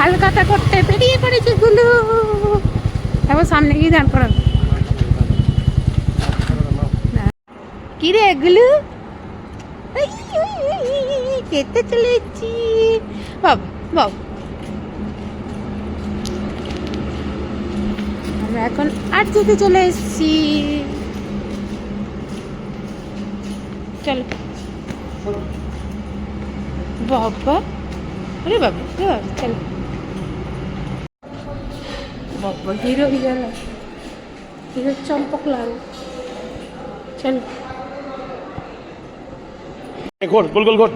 হালকাতা করতে বেরিয়ে পড়েছে গুলু। এবার সামনে গিয়ে দাঁড় করাবো। কি রে গুলু, খেতে চলে এসেছি বাবা বাবা। আমরা এখন আর যেতে চলে এসেছি। চলো বাবা, আরে বাবা চলো বাবা। হিরো গেল, হিরো চম্পক লাল। চলো ঘোর, গোল গোল ঘোর।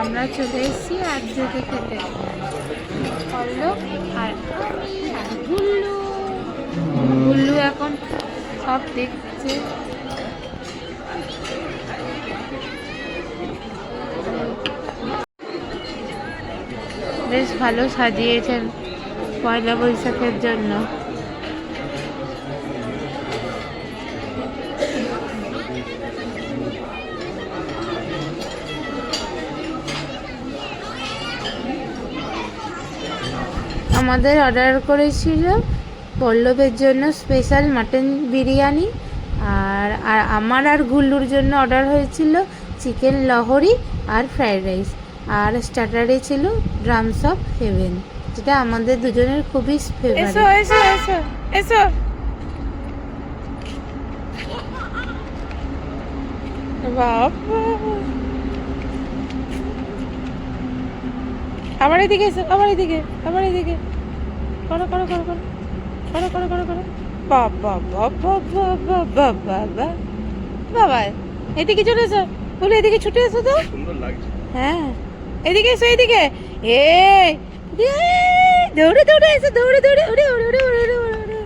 আমরা চলে এসেছি আর যেতে খেতে। পল্লব আর আমি আর গুল্লু। গুল্লু এখন সব দেখছে। বেশ ভালো সাজিয়েছেন পয়লা বৈশাখের জন্য। আমাদের অর্ডার করেছিল পল্লবের জন্য স্পেশাল মাটন বিরিয়ানি, আর আমার আর গুল্লুর জন্য অর্ডার হয়েছিল চিকেন লহরি আর ফ্রাইড রাইস, আর স্টার্টারে ছিল ড্রামস অফ হেভেন, যেটা আমাদের দুজনের খুবই ফেভারিট। এসো এসো এসো এসো। বাবা আবার এদিকে এসো, আবার এদিকে, আবার এদিকে করো করো করো করো করো করো করো করো। বাবা বাবা বাবা বাবা বাবা, এদিকে চলে এসো, বলে এদিকে ছুটে এসো তো। সুন্দর লাগছে। হ্যাঁ এদিকে এসো, এদিকে। এ দৌড়ে দৌড়ে এসো, দৌড়ে দৌড়ে উড়ে উড়ে উড়ে উড়ে উড়ে উড়ে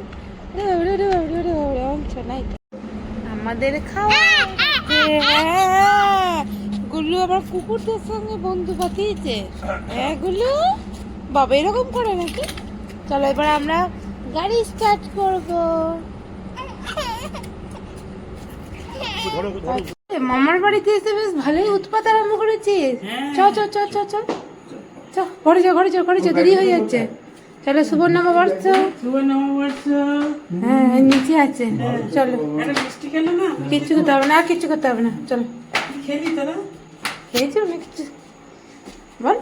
উড়ে উড়ে উড়ে উড়ে উড়ে উড়ে উড়ে নাই আমাদের খাওয়া। গুল্লু আবার কুকুরদের সঙ্গে বন্ধু পাঠিয়েছে। হ্যাঁ গুল্লু বাবা এরকম করে নাকি? চলো এবার আমরা গাড়ি স্টার্ট করবো। মামার বাড়িতে এসে বেশ ভালোই উৎপাত আরম্ভ করেছিস। চ চ চ চ চ চ, ঘরে যা ঘরে যা ঘরে যা, দেরি হয়ে যাচ্ছে। চলো শুভ নববর্ষ। হ্যাঁ নিচে আছে, চলো। কিচ্ছু করতে হবে না, আর কিচ্ছু করতে হবে না, চলো। খেয়েছি অনেক কিছু, বল।